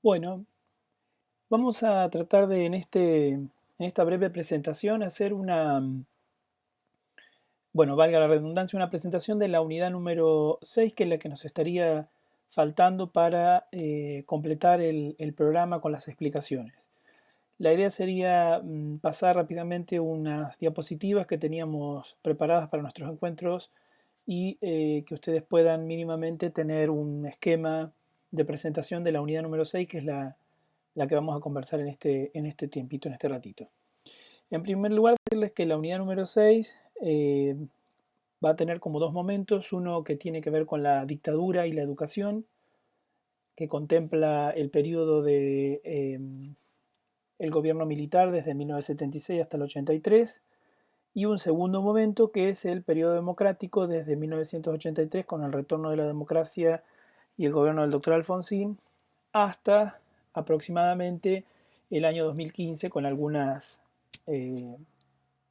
Bueno, vamos a tratar de en esta breve presentación hacer bueno, valga la redundancia, una presentación de la unidad número 6, que es la que nos estaría faltando para completar el programa con las explicaciones. La idea sería pasar rápidamente unas diapositivas que teníamos preparadas para nuestros encuentros y que ustedes puedan mínimamente tener un esquema de presentación de la unidad número 6, que es la que vamos a conversar en este tiempito, en este ratito. En primer lugar, decirles que la unidad número 6 va a tener como dos momentos, uno que tiene que ver con la dictadura y la educación, que contempla el periodo de el gobierno militar desde 1976 hasta el 83, y un segundo momento que es el periodo democrático desde 1983 con el retorno de la democracia y el gobierno del doctor Alfonsín hasta aproximadamente el año 2015 con algunas eh,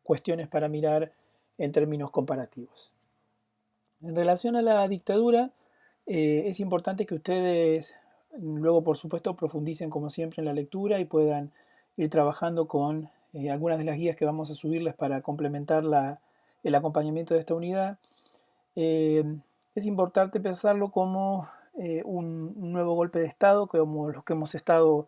cuestiones para mirar en términos comparativos. En relación a la dictadura, es importante que ustedes luego, por supuesto, profundicen como siempre en la lectura y puedan ir trabajando con algunas de las guías que vamos a subirles para complementar el acompañamiento de esta unidad. Eh, es importante pensarlo como un nuevo golpe de Estado, como los que hemos estado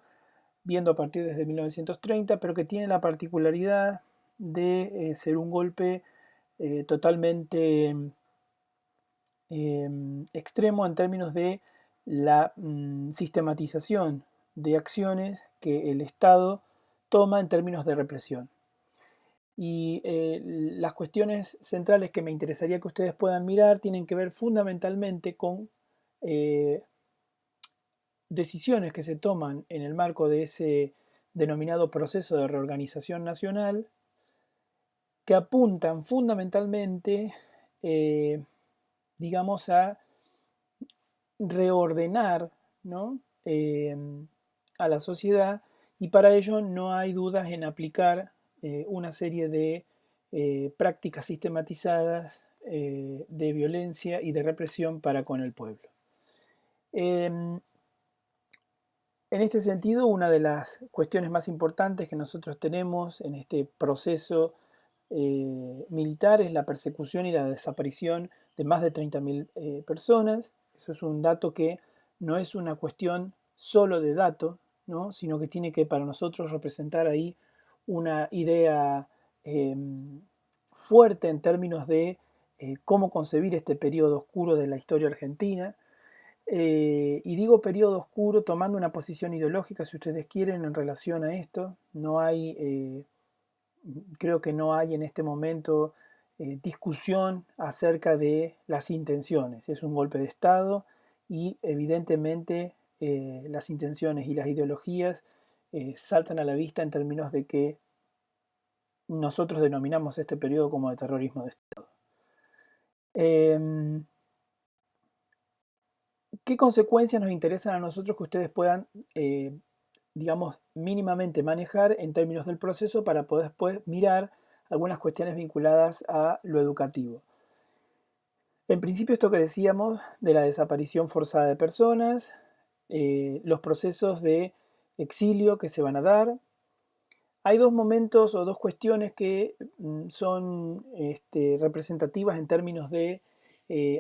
viendo a partir desde 1930, pero que tiene la particularidad de ser un golpe totalmente extremo en términos de la sistematización de acciones que el Estado toma en términos de represión. Y las cuestiones centrales que me interesaría que ustedes puedan mirar tienen que ver fundamentalmente con eh, decisiones que se toman en el marco de ese denominado proceso de reorganización nacional, que apuntan fundamentalmente, eh, digamos, a reordenar, ¿no? A la sociedad, y para ello no hay dudas en aplicar una serie de prácticas sistematizadas de violencia y de represión para con el pueblo. En este sentido, una de las cuestiones más importantes que nosotros tenemos en este proceso militar es la persecución y la desaparición de más de 30.000 personas. Eso es un dato que no es una cuestión solo de dato, ¿no? Sino que tiene que para nosotros representar ahí una idea eh, fuerte en términos de cómo concebir este periodo oscuro de la historia argentina. Y digo periodo oscuro tomando una posición ideológica, si ustedes quieren, en relación a esto. No hay, creo que no hay en este momento discusión acerca de las intenciones. Es un golpe de Estado y evidentemente las intenciones y las ideologías saltan a la vista en términos de que nosotros denominamos este periodo como de terrorismo de Estado. Eh, ¿Qué consecuencias nos interesan a nosotros que ustedes puedan, digamos, mínimamente manejar en términos del proceso para poder después mirar algunas cuestiones vinculadas a lo educativo? En principio, esto que decíamos de la desaparición forzada de personas, los procesos de exilio que se van a dar. Hay dos momentos o dos cuestiones que son representativas en términos de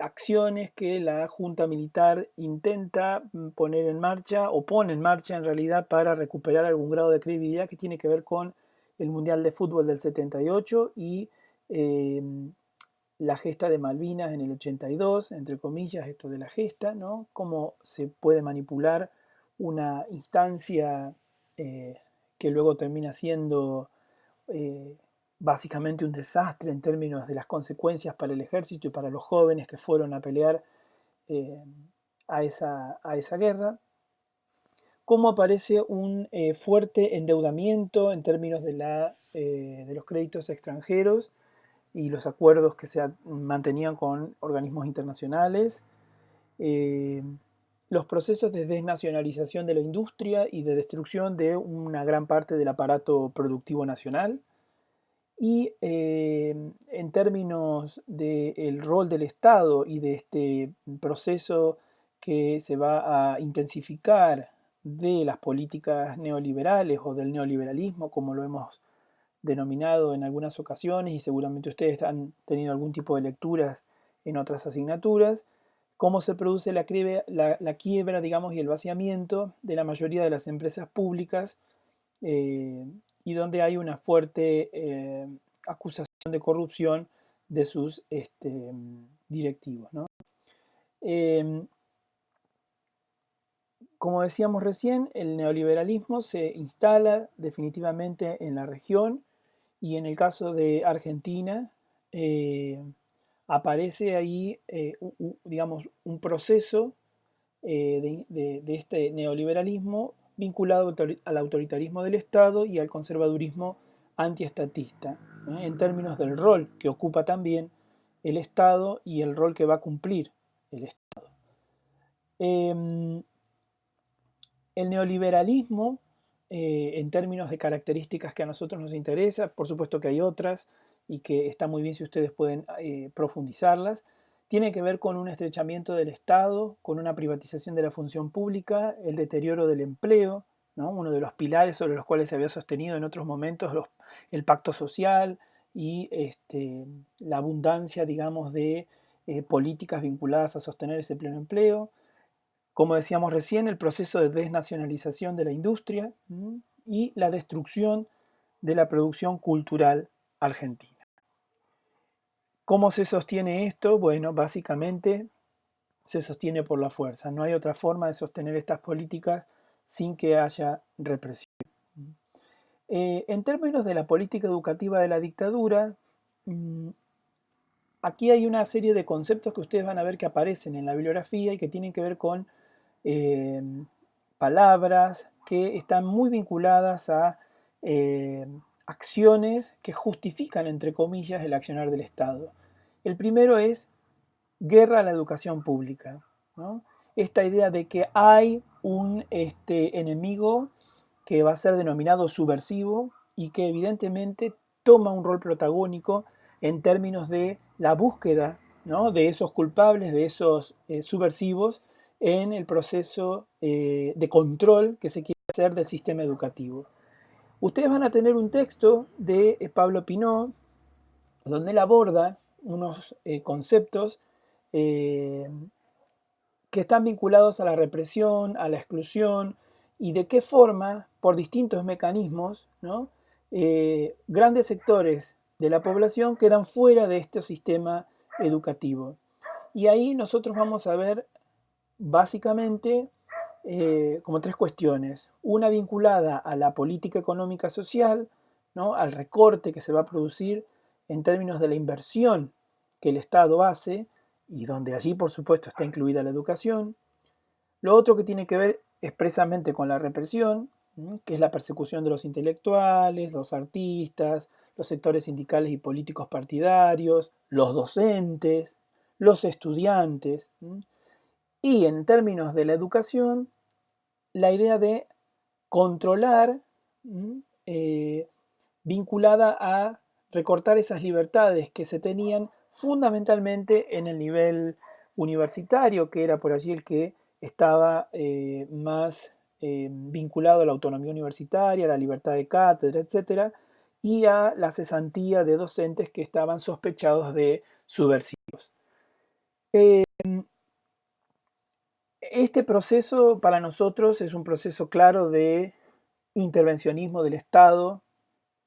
acciones que la Junta Militar intenta poner en marcha o pone en marcha en realidad para recuperar algún grado de credibilidad, que tiene que ver con el Mundial de Fútbol del 78 y eh, la gesta de Malvinas en el 82, entre comillas, esto de la gesta, ¿no? Cómo se puede manipular una instancia que luego termina siendo eh, básicamente un desastre en términos de las consecuencias para el ejército y para los jóvenes que fueron a pelear eh, a esa guerra. Cómo aparece un fuerte endeudamiento en términos de los créditos extranjeros y los acuerdos que se mantenían con organismos internacionales, eh, los procesos de desnacionalización de la industria y de destrucción de una gran parte del aparato productivo nacional, y en términos del rol del Estado y de este proceso que se va a intensificar de las políticas neoliberales o del neoliberalismo, como lo hemos denominado en algunas ocasiones, y seguramente ustedes han tenido algún tipo de lecturas en otras asignaturas, cómo se produce la quiebra, digamos, y el vaciamiento de la mayoría de las empresas públicas, y donde hay una fuerte acusación de corrupción de sus directivos, ¿no? Como decíamos recién, el neoliberalismo se instala definitivamente en la región, y en el caso de Argentina aparece ahí, digamos, un proceso de este neoliberalismo vinculado al autoritarismo del Estado y al conservadurismo antiestatista, en términos del rol que ocupa también el Estado y el rol que va a cumplir el Estado. El neoliberalismo, en términos de características que a nosotros nos interesa, por supuesto que hay otras y que está muy bien si ustedes pueden profundizarlas, tiene que ver con un estrechamiento del Estado, con una privatización de la función pública, el deterioro del empleo, ¿no? Uno de los pilares sobre los cuales se había sostenido en otros momentos el pacto social y la abundancia, digamos, de políticas vinculadas a sostener ese pleno empleo. Como decíamos recién, el proceso de desnacionalización de la industria y la destrucción de la producción cultural argentina. ¿Cómo se sostiene esto? Bueno, básicamente se sostiene por la fuerza. No hay otra forma de sostener estas políticas sin que haya represión. En términos de la política educativa de la dictadura, aquí hay una serie de conceptos que ustedes van a ver que aparecen en la bibliografía y que tienen que ver con palabras que están muy vinculadas a acciones que justifican, entre comillas, el accionar del Estado. El primero es guerra a la educación pública, ¿no? Esta idea de que hay un enemigo que va a ser denominado subversivo y que evidentemente toma un rol protagónico en términos de la búsqueda, ¿no?, de esos culpables, de esos subversivos, en el proceso de control que se quiere hacer del sistema educativo. Ustedes van a tener un texto de Pablo Pinot, donde él aborda unos conceptos que están vinculados a la represión, a la exclusión, y de qué forma, por distintos mecanismos, ¿no?, grandes sectores de la población quedan fuera de este sistema educativo. Y ahí nosotros vamos a ver básicamente como tres cuestiones. Una vinculada a la política económica social, ¿no?, al recorte que se va a producir en términos de la inversión que el Estado hace, y donde allí por supuesto está incluida la educación. Lo otro que tiene que ver expresamente con la represión, que es la persecución de los intelectuales, los artistas, los sectores sindicales y políticos partidarios, los docentes, los estudiantes. Y en términos de la educación, la idea de controlar, vinculada a recortar esas libertades que se tenían fundamentalmente en el nivel universitario, que era por allí el que estaba más vinculado a la autonomía universitaria, a la libertad de cátedra, etc., y a la cesantía de docentes que estaban sospechados de subversivos. Este proceso para nosotros es un proceso claro de intervencionismo del Estado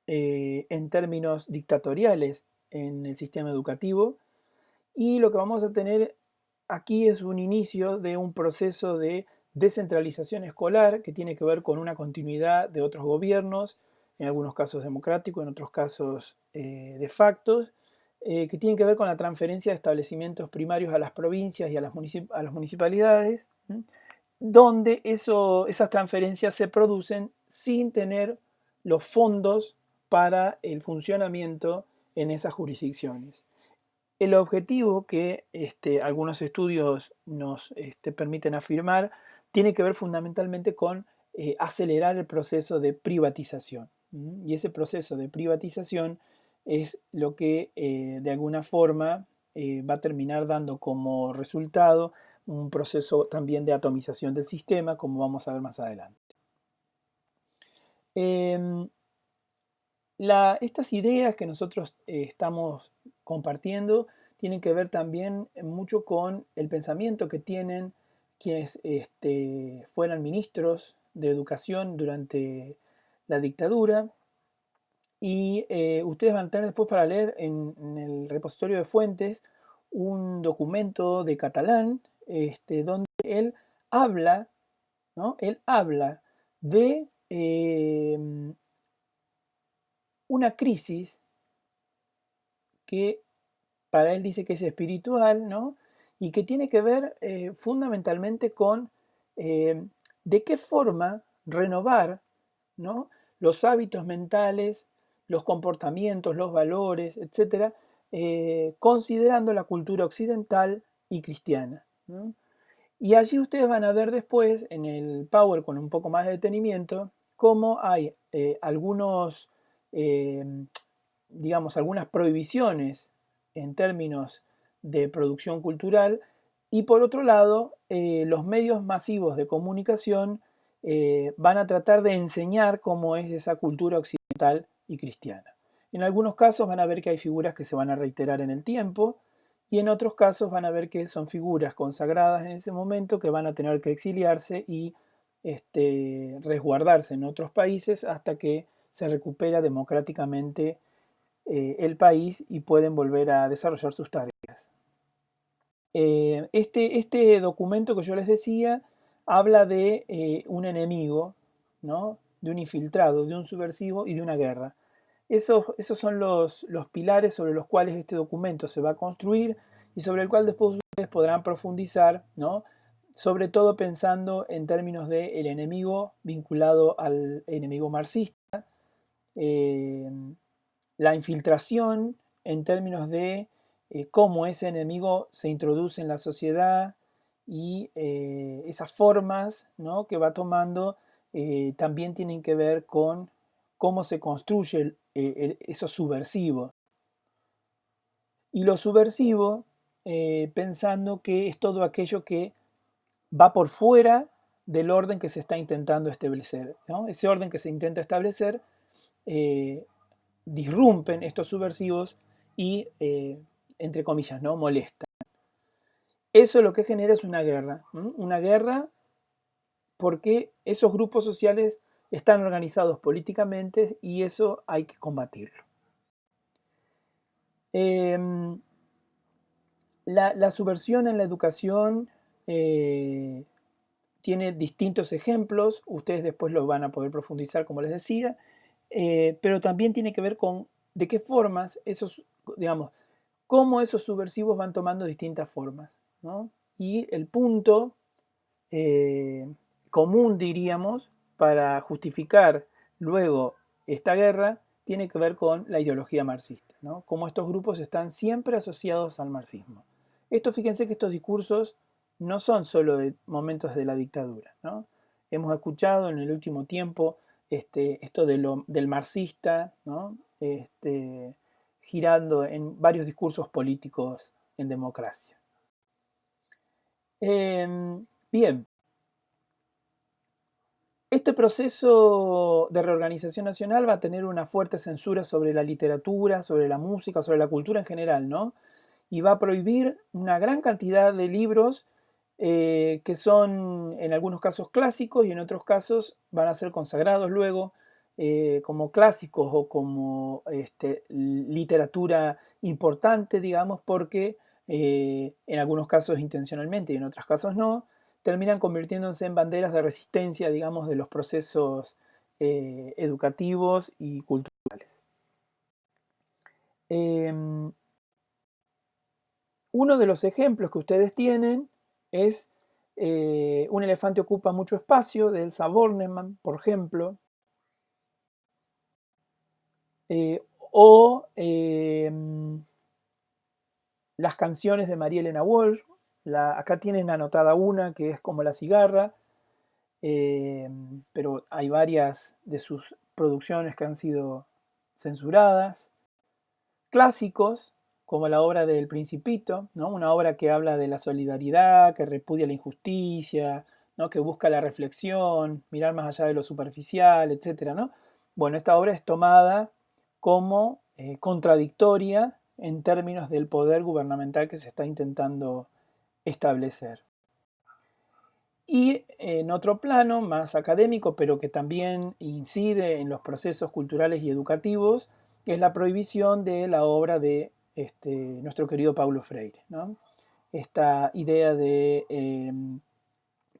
en términos dictatoriales en el sistema educativo, y lo que vamos a tener aquí es un inicio de un proceso de descentralización escolar que tiene que ver con una continuidad de otros gobiernos, en algunos casos democráticos, en otros casos de facto, que tienen que ver con la transferencia de establecimientos primarios a las provincias y a las municipalidades, donde esas transferencias se producen sin tener los fondos para el funcionamiento en esas jurisdicciones. El objetivo que algunos estudios nos permiten afirmar tiene que ver fundamentalmente con acelerar el proceso de privatización. Y ese proceso de privatización es lo que de alguna forma va a terminar dando como resultado un proceso también de atomización del sistema, como vamos a ver más adelante. Estas ideas que nosotros estamos compartiendo tienen que ver también mucho con el pensamiento que tienen quienes fueran ministros de educación durante la dictadura. Y ustedes van a tener después para leer en el repositorio de fuentes un documento de Catalán donde él habla, ¿no? Él habla de una crisis que para él dice que es espiritual, ¿no? Y que tiene que ver fundamentalmente con de qué forma renovar, ¿no? Los hábitos mentales, los comportamientos, los valores, etcétera, considerando la cultura occidental y cristiana, ¿no? Y allí ustedes van a ver después, en el Power con un poco más de detenimiento, cómo hay algunos, eh, digamos, algunas prohibiciones en términos de producción cultural y por otro lado, los medios masivos de comunicación van a tratar de enseñar cómo es esa cultura occidental y cristiana. En algunos casos van a ver que hay figuras que se van a reiterar en el tiempo, y en otros casos van a ver que son figuras consagradas en ese momento que van a tener que exiliarse y resguardarse en otros países hasta que se recupera democráticamente el país y pueden volver a desarrollar sus tareas. Este documento que yo les decía habla de un enemigo, ¿no? De un infiltrado, de un subversivo y de una guerra. Esos son los pilares sobre los cuales este documento se va a construir y sobre el cual después ustedes podrán profundizar, ¿no? Sobre todo pensando en términos del enemigo vinculado al enemigo marxista, eh, la infiltración en términos de cómo ese enemigo se introduce en la sociedad y esas formas, ¿no? Que va tomando también tienen que ver con cómo se construye eso subversivo. Y lo subversivo, pensando que es todo aquello que va por fuera del orden que se está intentando establecer, ¿no? Ese orden que se intenta establecer, eh, disrumpen estos subversivos y, entre comillas, ¿no? Molestan. Eso lo que genera es una guerra. Una guerra porque esos grupos sociales están organizados políticamente y eso hay que combatirlo. La subversión en la educación tiene distintos ejemplos, ustedes después lo van a poder profundizar, como les decía, pero también tiene que ver con de qué formas esos, digamos, cómo esos subversivos van tomando distintas formas, ¿no? Y el punto común, diríamos, para justificar luego esta guerra tiene que ver con la ideología marxista, ¿no? Cómo estos grupos están siempre asociados al marxismo. Fíjense que estos discursos no son solo de momentos de la dictadura, ¿no? Hemos escuchado en el último tiempo esto del marxista, ¿no? Girando en varios discursos políticos en democracia. Bien, este proceso de reorganización nacional va a tener una fuerte censura sobre la literatura, sobre la música, sobre la cultura en general, ¿no? Y va a prohibir una gran cantidad de libros que son en algunos casos clásicos y en otros casos van a ser consagrados luego como clásicos o como literatura importante, digamos, porque en algunos casos intencionalmente y en otros casos no, terminan convirtiéndose en banderas de resistencia, digamos, de los procesos educativos y culturales. Uno de los ejemplos que ustedes tienen es Un elefante ocupa mucho espacio, de Elsa Bornemann, por ejemplo, o las canciones de María Elena Walsh. Acá tienen anotada una que es como La cigarra, pero hay varias de sus producciones que han sido censuradas. Clásicos como la obra del Principito, ¿no? Una obra que habla de la solidaridad, que repudia la injusticia, ¿no? Que busca la reflexión, mirar más allá de lo superficial, etc., ¿no? Bueno, esta obra es tomada como contradictoria en términos del poder gubernamental que se está intentando establecer. Y en otro plano, más académico, pero que también incide en los procesos culturales y educativos, es la prohibición de la obra de nuestro querido Paulo Freire, ¿no? Esta idea de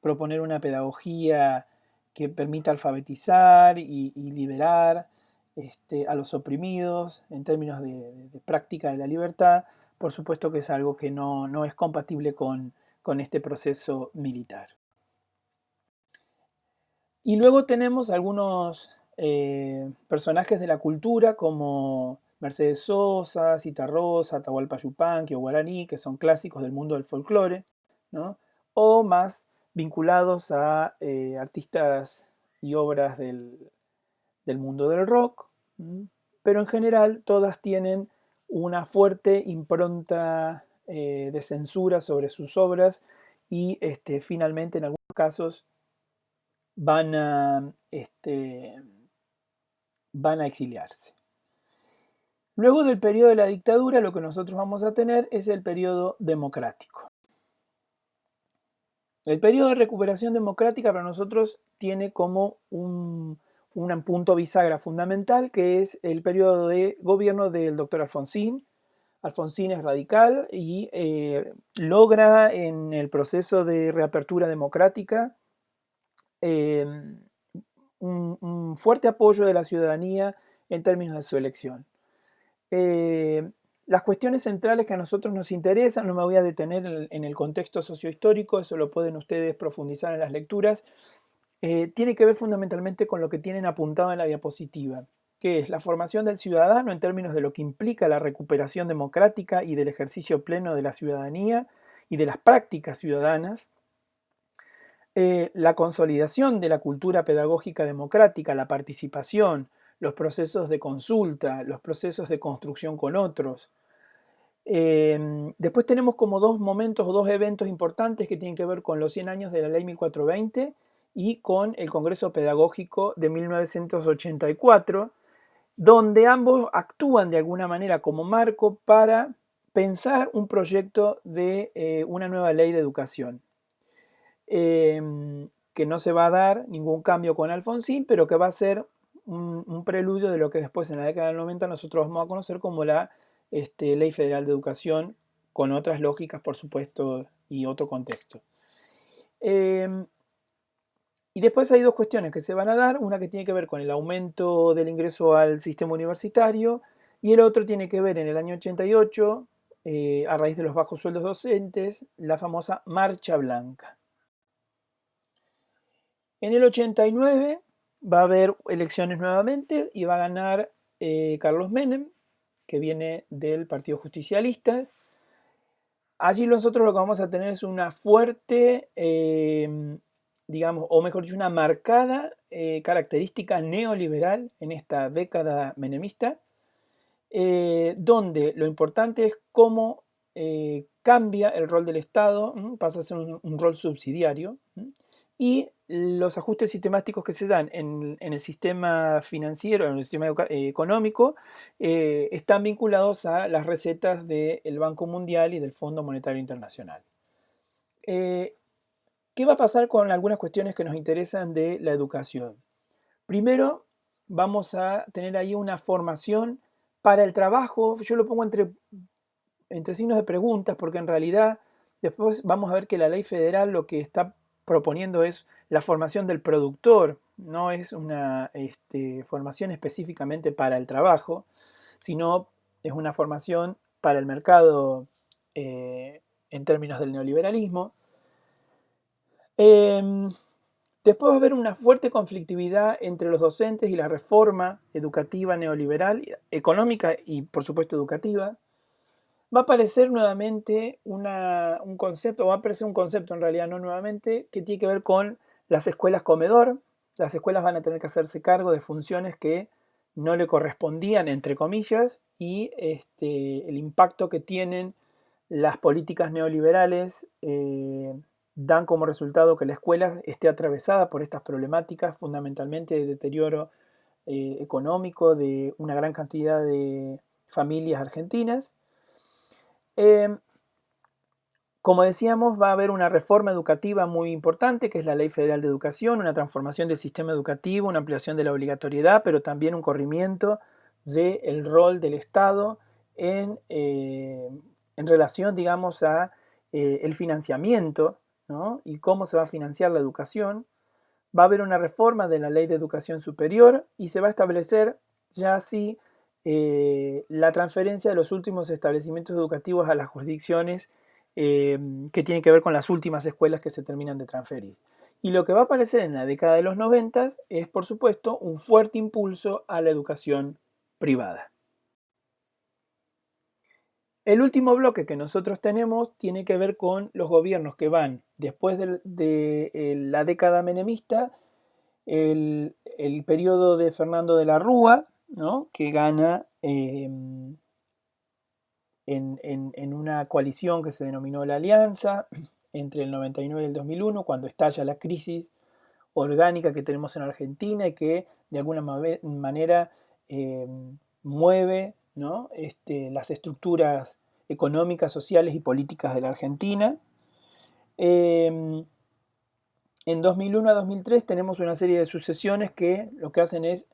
proponer una pedagogía que permita alfabetizar y liberar a los oprimidos en términos de práctica de la libertad, por supuesto que es algo que no es compatible con este proceso militar. Y luego tenemos algunos personajes de la cultura como Mercedes Sosa, Citarrosa, Atahualpa Yupanqui o Guaraní, que son clásicos del mundo del folclore, ¿no? O más vinculados a artistas y obras del mundo del rock, ¿m? Pero en general todas tienen una fuerte impronta de censura sobre sus obras y finalmente en algunos casos van a, van a exiliarse. Luego del periodo de la dictadura, lo que nosotros vamos a tener es el periodo democrático. El periodo de recuperación democrática para nosotros tiene como un punto bisagra fundamental, que es el periodo de gobierno del doctor Alfonsín. Alfonsín es radical y logra en el proceso de reapertura democrática un fuerte apoyo de la ciudadanía en términos de su elección. Las cuestiones centrales que a nosotros nos interesan, no me voy a detener en el contexto sociohistórico, eso lo pueden ustedes profundizar en las lecturas, tiene que ver fundamentalmente con lo que tienen apuntado en la diapositiva, que es la formación del ciudadano en términos de lo que implica la recuperación democrática y del ejercicio pleno de la ciudadanía y de las prácticas ciudadanas, la consolidación de la cultura pedagógica democrática, la participación, los procesos de consulta, los procesos de construcción con otros. Después tenemos como dos momentos o dos eventos importantes que tienen que ver con los 100 años de la Ley 1420 y con el Congreso Pedagógico de 1984, donde ambos actúan de alguna manera como marco para pensar un proyecto de una nueva ley de educación. Que no se va a dar ningún cambio con Alfonsín, pero que va a ser un preludio de lo que después en la década del 90 nosotros vamos a conocer como la Ley Federal de Educación, con otras lógicas, por supuesto, y otro contexto. Y después hay dos cuestiones que se van a dar, una que tiene que ver con el aumento del ingreso al sistema universitario y el otro tiene que ver en el año 88, a raíz de los bajos sueldos docentes, la famosa Marcha Blanca. En el 89 va a haber elecciones nuevamente y va a ganar Carlos Menem, que viene del Partido Justicialista. Allí nosotros lo que vamos a tener es una fuerte, digamos, o mejor dicho, una marcada característica neoliberal en esta década menemista, donde lo importante es cómo cambia el rol del Estado, pasa a ser un rol subsidiario, y los ajustes sistemáticos que se dan en el sistema financiero, en el sistema económico, están vinculados a las recetas del Banco Mundial y del Fondo Monetario Internacional. ¿Qué va a pasar con algunas cuestiones que nos interesan de la educación? Primero, vamos a tener ahí una formación para el trabajo. Yo lo pongo entre signos de preguntas, porque en realidad después vamos a ver que la ley federal lo que está proponiendo es la formación del productor, no es una formación específicamente para el trabajo, sino es una formación para el mercado en términos del neoliberalismo. Después va a haber una fuerte conflictividad entre los docentes y la reforma educativa neoliberal, económica y por supuesto educativa. Va a aparecer nuevamente un concepto, o va a aparecer un concepto en realidad no nuevamente, que tiene que ver con las escuelas comedor. Las escuelas van a tener que hacerse cargo de funciones que no le correspondían, entre comillas, y el impacto que tienen las políticas neoliberales dan como resultado que la escuela esté atravesada por estas problemáticas, fundamentalmente de deterioro económico de una gran cantidad de familias argentinas. Como decíamos, va a haber una reforma educativa muy importante, que es la Ley Federal de Educación, una transformación del sistema educativo, una ampliación de la obligatoriedad, pero también un corrimiento del rol del Estado en relación, digamos, a el financiamiento, ¿no? Y cómo se va a financiar la educación. Va a haber una reforma de la Ley de Educación Superior y se va a establecer ya así la transferencia de los últimos establecimientos educativos a las jurisdicciones que tiene que ver con las últimas escuelas que se terminan de transferir. Y lo que va a aparecer en la década de los 90 es, por supuesto, un fuerte impulso a la educación privada. El último bloque que nosotros tenemos tiene que ver con los gobiernos que van después de la década menemista, el periodo de Fernando de la Rúa, ¿no? Que gana en una coalición que se denominó la Alianza entre el 99 y el 2001, cuando estalla la crisis orgánica que tenemos en Argentina y que de alguna manera mueve, ¿no? Las estructuras económicas, sociales y políticas de la Argentina. En 2001 a 2003 tenemos una serie de sucesiones que lo que hacen es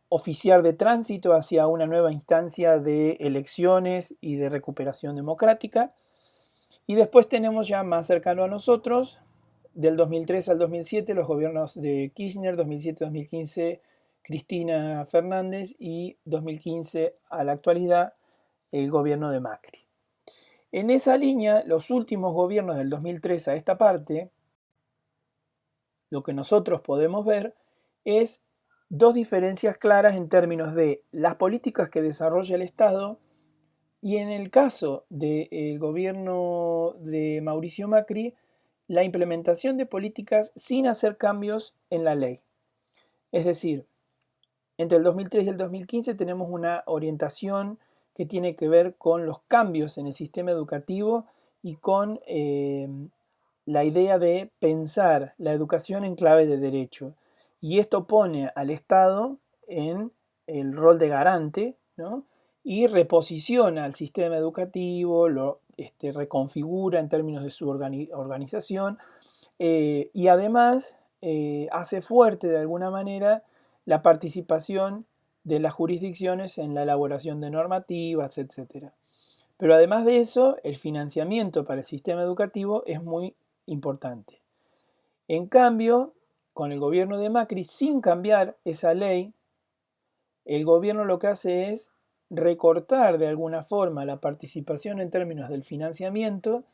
oficiar de tránsito hacia una nueva instancia de elecciones y de recuperación democrática. Y después tenemos ya más cercano a nosotros, del 2003 al 2007, los gobiernos de Kirchner, 2007-2015 Cristina Fernández y 2015 a la actualidad el gobierno de Macri. En esa línea, los últimos gobiernos del 2003 a esta parte, lo que nosotros podemos ver es dos diferencias claras en términos de las políticas que desarrolla el Estado y en el caso del gobierno de Mauricio Macri, la implementación de políticas sin hacer cambios en la ley. Es decir, entre el 2003 y el 2015 tenemos una orientación que tiene que ver con los cambios en el sistema educativo y con la idea de pensar la educación en clave de derecho. Y esto pone al Estado en el rol de garante, ¿no? Y reposiciona al sistema educativo, lo reconfigura en términos de su organización y además hace fuerte de alguna manera la participación de las jurisdicciones en la elaboración de normativas, etc. Pero además de eso, el financiamiento para el sistema educativo es muy importante. En cambio, con el gobierno de Macri, sin cambiar esa ley, el gobierno lo que hace es recortar de alguna forma la participación en términos del financiamiento,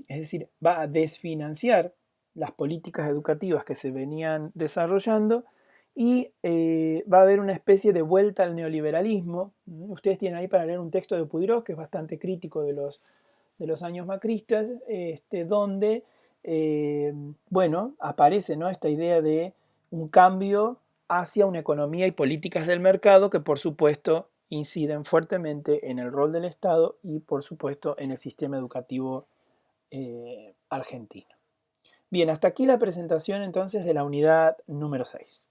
es decir, va a desfinanciar las políticas educativas que se venían desarrollando y va a haber una especie de vuelta al neoliberalismo. Ustedes tienen ahí para leer un texto de Puigdrós, que es bastante crítico de los años macristas, donde bueno, aparece, ¿no?, esta idea de un cambio hacia una economía y políticas del mercado que por supuesto inciden fuertemente en el rol del Estado y por supuesto en el sistema educativo argentino. Bien, hasta aquí la presentación entonces de la unidad número 6.